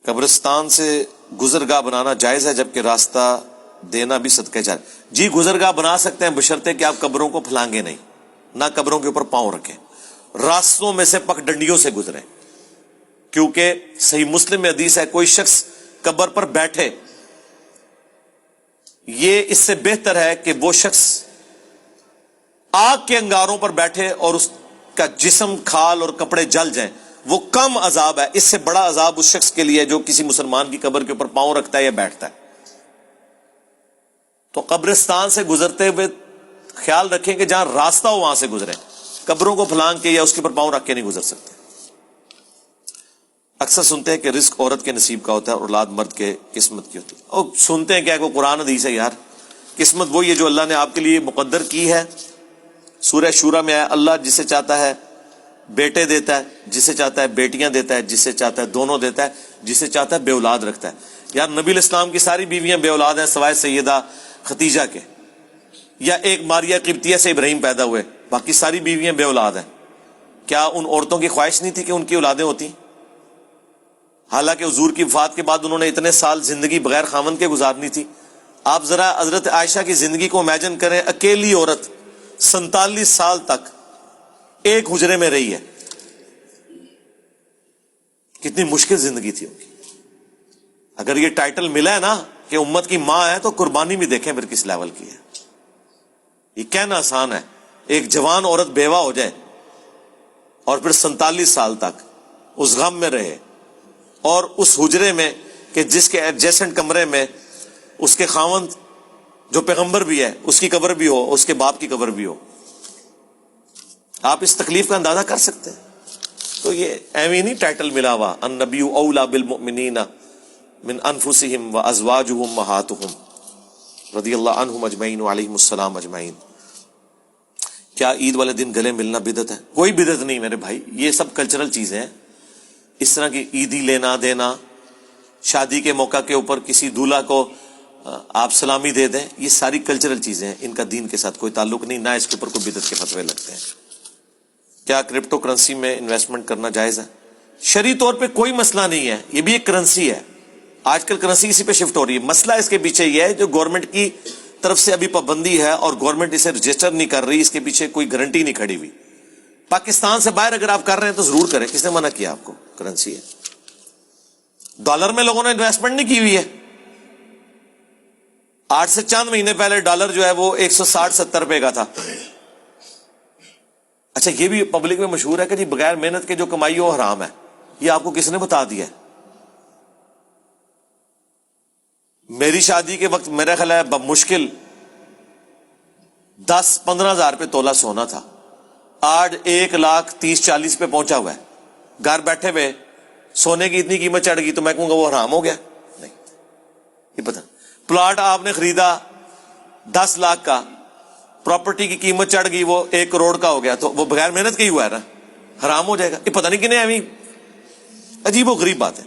قبرستان سے گزرگاہ بنانا جائز ہے جبکہ راستہ دینا بھی صدقہ جائز. جی گزرگاہ بنا سکتے ہیں بشرطے کہ آپ قبروں کو پھلانگے نہیں, نہ قبروں کے اوپر پاؤں رکھیں, راستوں میں سے پگ ڈنڈیوں سے گزریں, کیونکہ صحیح مسلم میں حدیث ہے کوئی شخص قبر پر بیٹھے, یہ اس سے بہتر ہے کہ وہ شخص آگ کے انگاروں پر بیٹھے اور اس کا جسم کھال اور کپڑے جل جائیں, وہ کم عذاب ہے. اس سے بڑا عذاب اس شخص کے لیے جو کسی مسلمان کی قبر کے اوپر پاؤں رکھتا ہے یا بیٹھتا ہے. تو قبرستان سے گزرتے ہوئے خیال رکھیں کہ جہاں راستہ ہو وہاں سے گزریں, قبروں کو پھلانگ کے یا اس کے اوپر پاؤں رکھ کے نہیں گزر سکتے. اکثر سنتے ہیں کہ رزق عورت کے نصیب کا ہوتا ہے اور اولاد مرد کے قسمت کی ہوتی ہے. اور سنتے ہیں کیا کہ وہ قرآن حدیث ہے یار, قسمت وہی ہے جو اللہ نے آپ کے لیے مقدر کی ہے. سورہ شورا میں ہے اللہ جسے چاہتا ہے بیٹے دیتا ہے, جسے چاہتا ہے بیٹیاں دیتا ہے, جسے چاہتا ہے دونوں دیتا ہے, جسے چاہتا ہے بے اولاد رکھتا ہے. یار نبی علیہ السلام کی ساری بیویاں بے اولاد ہیں سوائے سیدہ ختیجہ کے, یا ایک ماریہ قبطیہ سے ابراہیم پیدا ہوئے, باقی ساری بیویاں بے اولاد ہیں. کیا ان عورتوں کی خواہش نہیں تھی کہ ان کی اولادیں ہوتی؟ حالانکہ حضور کی وفات کے بعد انہوں نے اتنے سال زندگی بغیر خاوند کے گزارنی تھی. آپ ذرا حضرت عائشہ کی زندگی کو امیجن کریں, اکیلی عورت 47 سال تک ایک حجرے میں رہی ہے, کتنی مشکل زندگی تھی ان کی. اگر یہ ٹائٹل ملا ہے نا کہ امت کی ماں ہے تو قربانی بھی دیکھیں پھر کس لیول کی ہے. یہ کہنا آسان ہے, ایک جوان عورت بیوہ ہو جائے اور پھر 47 سال تک اس غم میں رہے اور اس حجرے میں کہ جس کے ایڈجسٹنٹ کمرے میں اس کے خاوند جو پیغمبر بھی ہے اس کی قبر بھی ہو, اس کے باپ کی قبر بھی ہو. آپ اس تکلیف کا اندازہ کر سکتے ہیں. تو یہ ایویں نہیں ٹائٹل ملا ہوا النبی اولا بالمؤمنین من انفسہم وازواجہم امہاتہم رضی اللہ عنہم اجمعین وعلیہم السلام اجمعین. کیا عید والے دن گلے ملنا بدعت ہے؟ کوئی بدعت نہیں میرے بھائی, یہ سب کلچرل چیزیں ہیں. اس طرح کی عیدی لینا دینا, شادی کے موقع کے اوپر کسی دولہا کو آپ سلامی دے دیں, یہ ساری کلچرل چیزیں ہیں, ان کا دین کے ساتھ کوئی تعلق نہیں, نہ اس کے اوپر کوئی بدعت کے فتوے لگتے ہیں. کیا کرپٹو کرنسی میں انویسٹمنٹ کرنا جائز ہے؟ شرعی طور پہ کوئی مسئلہ نہیں ہے, یہ بھی ایک کرنسی ہے. آج کل کرنسی اسی پہ شفٹ ہو رہی ہے. مسئلہ اس کے پیچھے یہ ہے جو گورنمنٹ کی طرف سے ابھی پابندی ہے اور گورنمنٹ اسے رجسٹر نہیں کر رہی, اس کے پیچھے کوئی گارنٹی نہیں کھڑی ہوئی. پاکستان سے باہر اگر آپ کر رہے ہیں تو ضرور کریں, کس نے منع کیا آپ کو؟ کرنسی ہے. ڈالر میں لوگوں نے انویسٹمنٹ نہیں کی ہوئی ہے. 8 سے چند مہینے پہلے ڈالر جو ہے وہ 160-170 روپے کا تھا. اچھا یہ بھی پبلک میں مشہور ہے کہ جی بغیر محنت کے جو کمائی ہو حرام ہے. یہ آپ کو کس نے بتا دیا ہے؟ میری شادی کے وقت میرا خیال ہے بمشکل 10-15 ہزار پہ تولہ سونا تھا, آج 1,30,40 پہ پہنچا ہوا ہے. گھر بیٹھے ہوئے سونے کی اتنی قیمت چڑھ گئی تو میں کہوں گا وہ حرام ہو گیا؟ نہیں. یہ پتہ پلاٹ آپ نے خریدا 10 لاکھ کا, پراپرٹی کی قیمت چڑھ گئی وہ 1 کروڑ کا ہو گیا, تو وہ بغیر محنت کے ہی ہوا ہے نا, حرام ہو جائے گا؟ یہ پتہ نہیں کنے ایویں عجیب و غریب بات ہے.